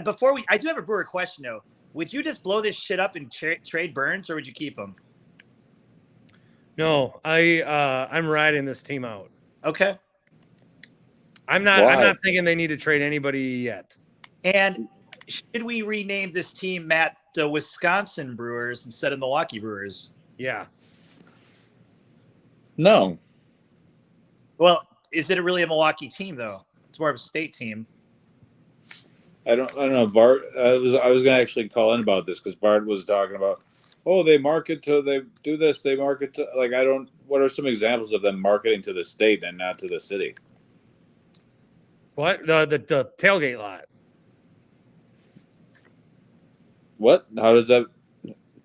do have a Brewer question though. Would you just blow this shit up and trade Burns, or would you keep him? no, I'm riding this team out. Okay. I'm not Why? thinking they need to trade anybody yet. And should we rename this team, Matt, the Wisconsin Brewers instead of Milwaukee Brewers? Yeah. No. Well, is it really a Milwaukee team though? It's more of a state team. I don't know, Bart. I was going to actually call in about this because Bart was talking about, they market to, they do this, they market to, what are some examples of them marketing to the state and not to the city? What? The tailgate lot. What? How does that?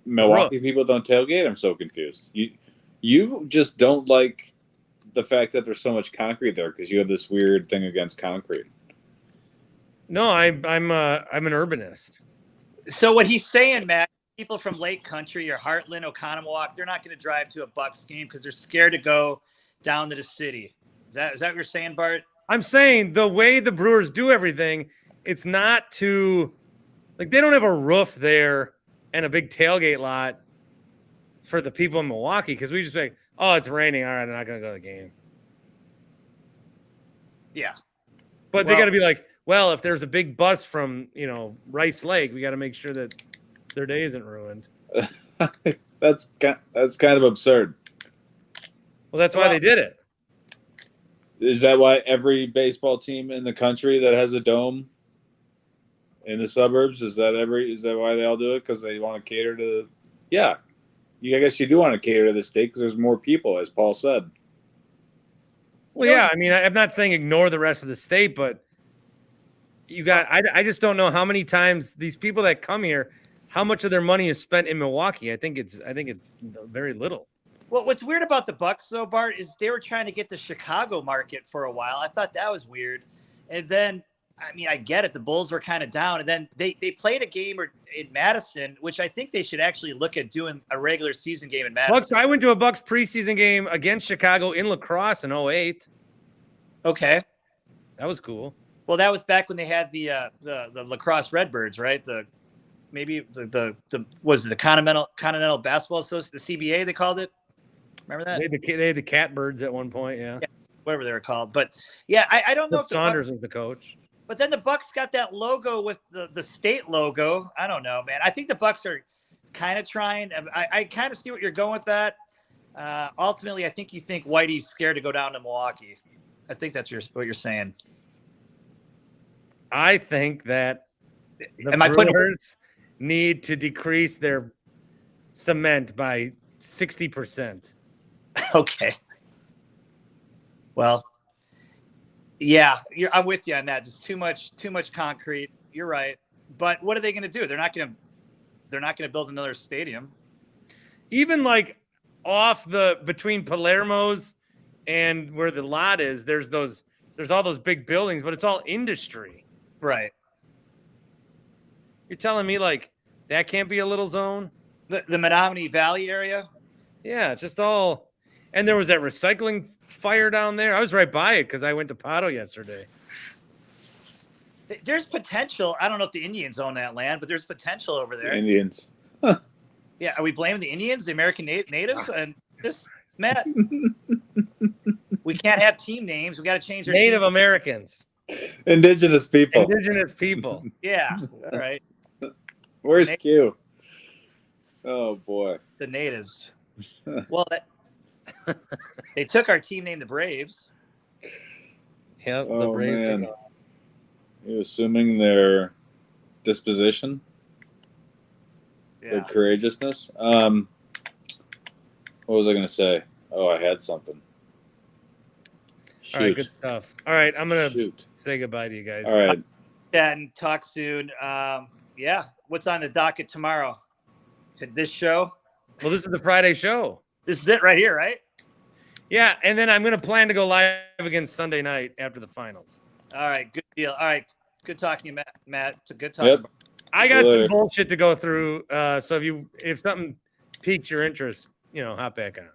Milwaukee people don't tailgate? I'm so confused. You just don't like the fact that there's so much concrete there because you have this weird thing against concrete. No, I'm an urbanist. So what he's saying, Matt, people from Lake Country or Heartland, Oconomowoc, they're not going to drive to a Bucks game because they're scared to go down to the city. Is that what you're saying, Bart? I'm saying the way the Brewers do everything, it's not too they don't have a roof there and a big tailgate lot for the people in Milwaukee because we just like, it's raining. All right, I'm not going to go to the game. Yeah. But they got to be like, well, if there's a big bus from, Rice Lake, we got to make sure that their day isn't ruined. That's kind of absurd. Well, that's why they did it. Is that why every baseball team in the country that has a dome in the suburbs, is that why they all do it? Because they want to cater to I guess you do want to cater to the state because there's more people, as Paul said. Well, yeah, I mean, I'm not saying ignore the rest of the state, but I just don't know how many times these people that come here, how much of their money is spent in Milwaukee. I think it's very little. Well, what's weird about the Bucks, though, Bart, is they were trying to get the Chicago market for a while. I thought that was weird. And then, I mean, I get it. The Bulls were kind of down. And then they played a game in Madison, which I think they should actually look at doing a regular season game in Madison. Bucks, I went to a Bucks preseason game against Chicago in lacrosse in 2008. Okay. That was cool. Well, that was back when they had the lacrosse Redbirds, right? The Continental Basketball Association, the CBA they called it. Remember that? They had the Catbirds at one point, yeah. whatever they were called. But yeah, I don't know if the Saunders Bucks, was the coach. but then the Bucks got that logo with the state logo. I don't know, man. I think the Bucks are kind of trying. I kind of see what you're going with that. Ultimately, I think you think Whitey's scared to go down to Milwaukee. I think that's what you're saying. I think that the Am I putting- Brewers need to decrease their cement by 60%. Okay. Well, yeah, I'm with you on that. Just too much concrete. You're right. But what are they going to do? They're not going to build another stadium. Even like off between Palermo's and where the lot is, there's all those big buildings, but it's all industry. Right. You're telling me like that can't be a little zone? The Menominee Valley area? Yeah, it's just all. And there was that recycling fire down there. I was right by it because I went to Pato yesterday. There's potential. I don't know if the Indians own that land, but there's potential over there. Indians. Yeah, are we blaming the Indians, the American natives? And this, Matt, we can't have team names. We got to change our Native team. Americans. Indigenous people. Indigenous people. Yeah, all right. Where's Q? Oh boy. The natives. Well, they took our team name, the Braves. Yep. Oh, the Braves. man. You assuming their disposition, their Yeah. courageousness. What was I going to say? Oh, I had something. Shoot. All right, good stuff. All right, I'm gonna Shoot. say goodbye to you guys. All right. And talk soon. Yeah. What's on the docket tomorrow? To this show? Well, this is the Friday show. This is it right here, right? Yeah, and then I'm gonna plan to go live again Sunday night after the finals. All right. Good deal. All right. Good talking to you, Matt. It's a good talking. Yep. I See got you some later. bullshit to go through. So if something piques your interest, hop back on.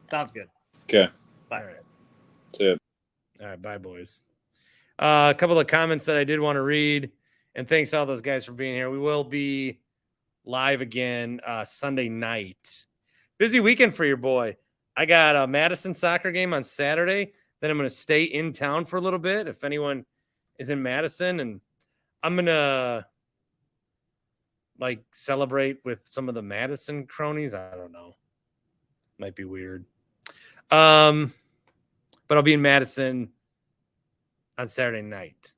Sounds good. Okay. All right. See ya. All right, bye, boys. A couple of comments that I did want to read, and thanks to all those guys for being here. We will be live again Sunday night. Busy weekend for your boy. I got a Madison soccer game on Saturday. Then I'm going to stay in town for a little bit if anyone is in Madison, and I'm going to celebrate with some of the Madison cronies. I don't know. Might be weird. But I'll be in Madison on Saturday night.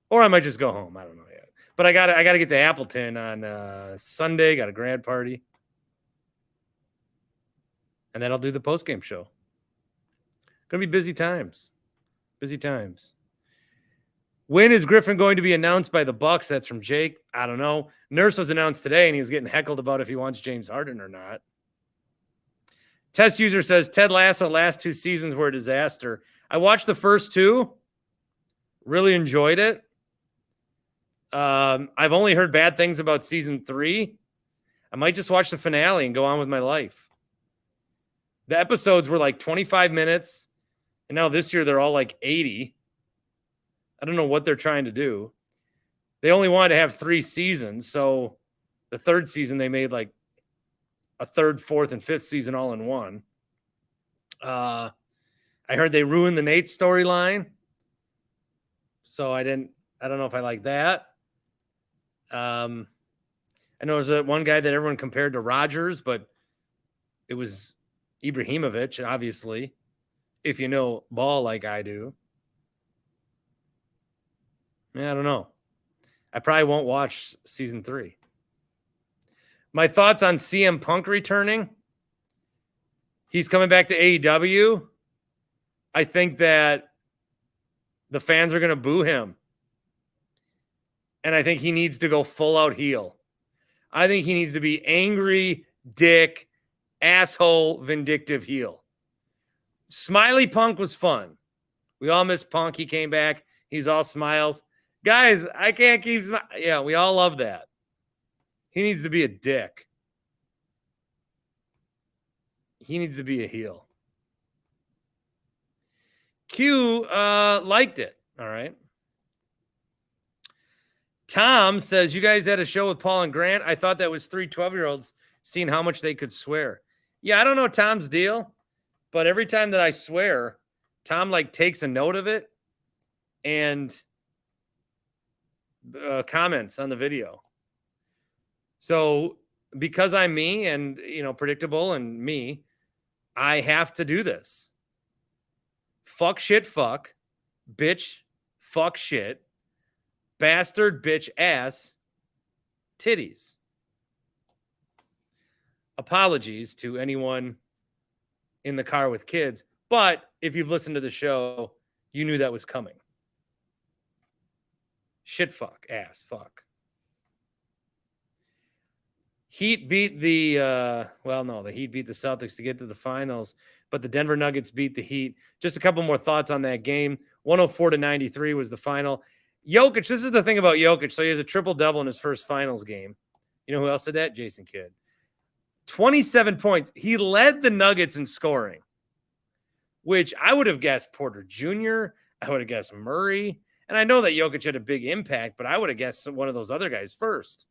Or I might just go home. I don't know yet. But I gotta get to Appleton on Sunday. Got a grad party. And then I'll do the post-game show. Gonna be busy times. Busy times. When is Griffin going to be announced by the Bucks? That's from Jake. I don't know. Nurse was announced today, and he was getting heckled about if he wants James Harden or not. Test user says Ted Lasso last 2 seasons were a disaster. I watched the first 2. Really enjoyed it. I've only heard bad things about season 3. I might just watch the finale and go on with my life. The episodes were like 25 minutes, and now this year they're all like 80. I don't know what they're trying to do. They only wanted to have 3 seasons, so the 3rd season they made like a 3rd, 4th, and 5th season all in one. I heard they ruined the Nate storyline, so I don't know if I like that. I know there's that one guy that everyone compared to Rodgers, but it was Ibrahimovic, obviously, if you know ball like I do. Yeah, I don't know. I probably won't watch season 3. My thoughts on CM Punk returning. He's coming back to AEW. I think that the fans are going to boo him. And I think he needs to go full out heel. I think he needs to be angry, dick, asshole, vindictive heel. Smiley Punk was fun. We all miss Punk. He came back. He's all smiles. Guys, I can't keep smiling. Yeah, we all love that. He needs to be a dick. He needs to be a heel. Q liked it. All right. Tom says, you guys had a show with Paul and Grant. I thought that was 3 12-year-olds seeing how much they could swear. Yeah, I don't know Tom's deal, but every time that I swear, Tom takes a note of it and comments on the video. So because I'm me and, predictable and me, I have to do this. Fuck, shit, fuck, bitch, fuck, shit, bastard, bitch, ass, titties. Apologies to anyone in the car with kids, but if you've listened to the show, you knew that was coming. Shit, fuck, ass, fuck. Heat beat the Heat beat the Celtics to get to the finals, but the Denver Nuggets beat the Heat. Just a couple more thoughts on that game. 104-93 was the final. Jokic, this is the thing about Jokic. So he has a triple-double in his first finals game. You know who else did that? Jason Kidd. 27 points. He led the Nuggets in scoring, which I would have guessed Porter Jr., I would have guessed Murray, and I know that Jokic had a big impact, but I would have guessed one of those other guys first.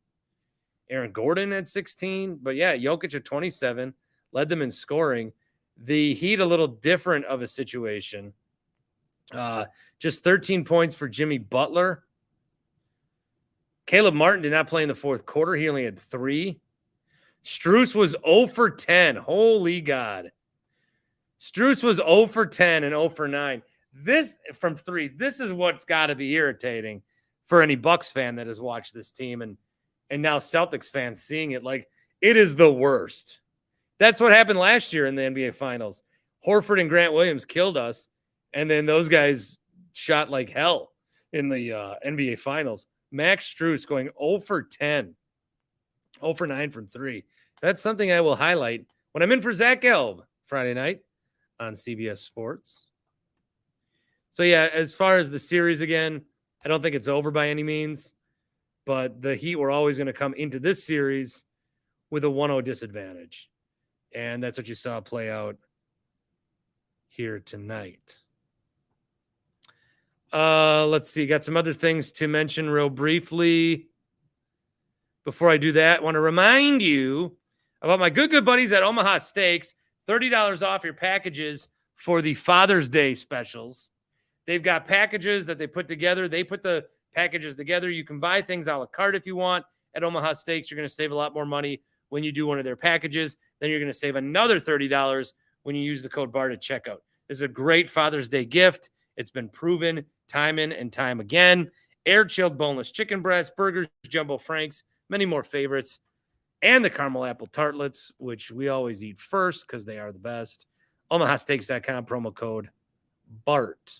Aaron Gordon at 16, but yeah, Jokic at 27, led them in scoring. The Heat, a little different of a situation. Just 13 points for Jimmy Butler. Caleb Martin did not play in the fourth quarter. He only had 3. Strus was 0 for 10. Holy God. Strus was 0 for 10 and 0 for 9. This from 3. This is what's got to be irritating for any Bucks fan that has watched this team and now Celtics fans seeing it. It is the worst. That's what happened last year in the NBA Finals. Horford and Grant Williams killed us, and then those guys shot like hell in the NBA Finals. Max Strus going 0 for 10. 0 for 9 from 3. That's something I will highlight when I'm in for Zach Gelb Friday night on CBS Sports. So, yeah, as far as the series again, I don't think it's over by any means. But the Heat were always going to come into this series with a 1-0 disadvantage. And that's what you saw play out here tonight. Let's see. Got some other things to mention real briefly. Before I do that, I want to remind you about my good buddies at Omaha Steaks. $30 off your packages for the Father's Day specials. They've got packages that they put together. They put the packages together. You can buy things a la carte if you want at Omaha Steaks. You're going to save a lot more money when you do one of their packages. Then you're going to save another $30 when you use the code BART at checkout. This is a great Father's Day gift. It's been proven time in and time again. Air-chilled boneless chicken breasts, burgers, jumbo franks, many more favorites, and the caramel apple tartlets, which we always eat first because they are the best. OmahaSteaks.com, promo code BART.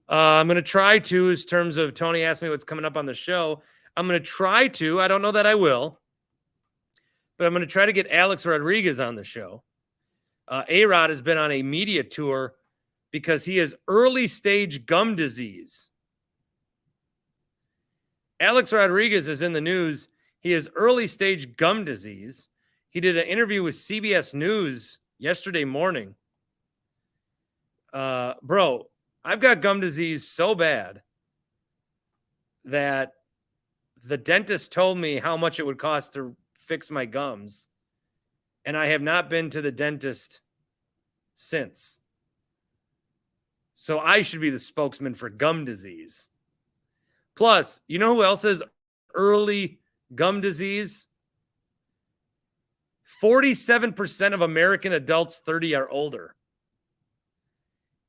I'm going to try to, in terms of Tony asked me what's coming up on the show, I'm going to try to, I don't know that I will, but I'm going to try to get Alex Rodriguez on the show. A-Rod has been on a media tour because he has early stage gum disease. Alex Rodriguez is in the news. He has early stage gum disease. He did an interview with CBS News yesterday morning. Bro, I've got gum disease so bad that the dentist told me how much it would cost to fix my gums, and I have not been to the dentist since. So I should be the spokesman for gum disease. Plus, you know who else has early gum disease? 47% of American adults 30 or older.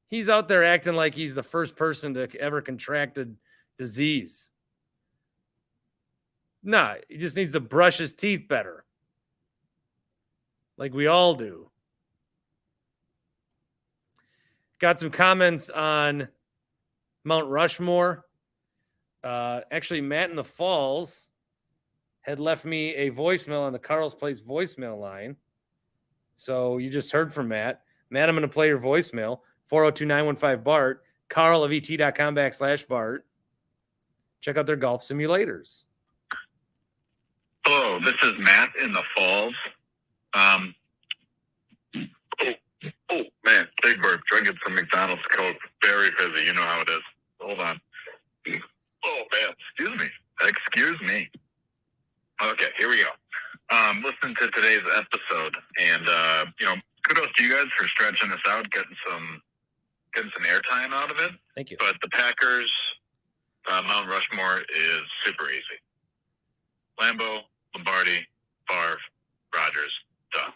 He's out there acting like he's the first person to ever contract a disease. Nah, he just needs to brush his teeth better. Like we all do. Got some comments on Mount Rushmore. Actually, Matt in the Falls had left me a voicemail on the Carl's Place voicemail line. So you just heard from Matt. Matt, I'm going to play your voicemail. 402-915-BART. Carl of et.com/Bart. Check out their golf simulators. Hello, this is Matt in the Falls. Oh man, Big Bird drinking some McDonald's Coke. Very busy. You know how it is. Hold on. Oh man, excuse me. Okay, here we go. Listen to today's episode, and kudos to you guys for stretching us out, getting some getting some airtime out of it. Thank you. But the Packers, Mount Rushmore is super easy. Lambeau, Lombardi, Favre, Rodgers, done.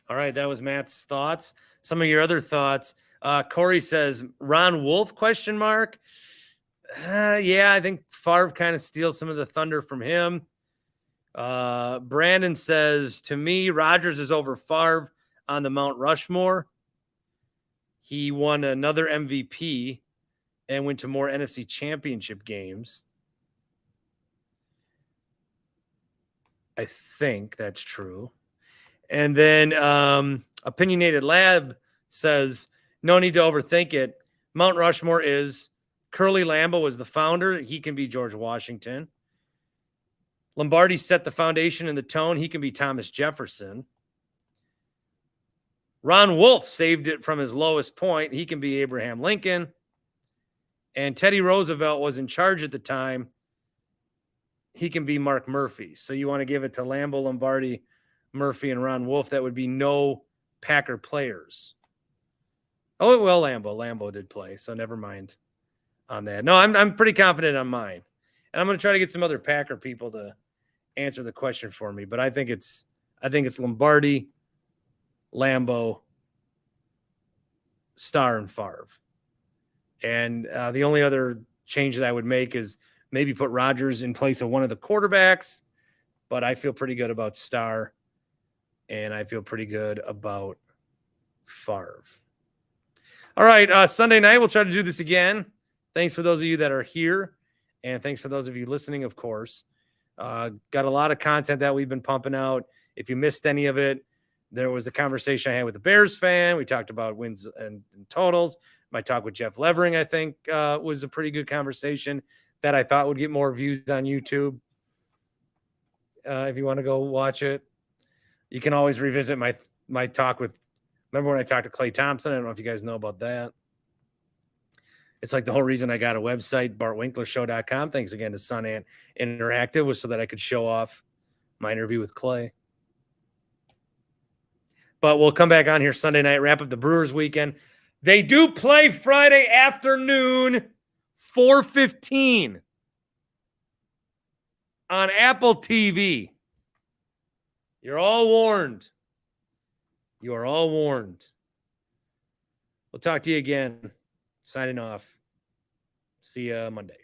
All right, that was Matt's thoughts. Some of your other thoughts. Corey says, Ron Wolf, question mark. Yeah, I think Favre kind of steals some of the thunder from him. Brandon says, to me, Rodgers is over Favre on the Mount Rushmore. He won another MVP and went to more NFC championship games. I think that's true. And then Opinionated Lab says, no need to overthink it. Mount Rushmore is Curly Lambeau was the founder. He can be George Washington. Lombardi set the foundation and the tone. He can be Thomas Jefferson. Ron Wolf saved it from his lowest point. He can be Abraham Lincoln. And Teddy Roosevelt was in charge at the time. He can be Mark Murphy. So you want to give it to Lambeau, Lombardi, Murphy, and Ron Wolf. That would be no Packer players. Oh, well, Lambeau did play, so never mind on that. No, I'm pretty confident on mine. And I'm going to try to get some other Packer people to answer the question for me, but I think it's Lombardi, Lambeau, Starr, and Favre. And the only other change that I would make is maybe put Rodgers in place of one of the quarterbacks, but I feel pretty good about Starr, and I feel pretty good about Favre. All right, Sunday night, we'll try to do this again. Thanks for those of you that are here, and thanks for those of you listening, of course. Got a lot of content that we've been pumping out. If you missed any of it, there was the conversation I had with the Bears fan. We talked about wins and totals. My talk with Jeff Levering, I think, was a pretty good conversation that I thought would get more views on YouTube. If you want to go watch it, you can always revisit my talk with. Remember when I talked to Clay Thompson? I don't know if you guys know about that. It's like the whole reason I got a website, BartWinklerShow.com. Thanks again to Sun Ant Interactive, was so that I could show off my interview with Clay. But we'll come back on here Sunday night, wrap up the Brewers weekend. They do play Friday afternoon, 4:15 on Apple TV. You're all warned. You are all warned. We'll talk to you again. Signing off. See you Monday.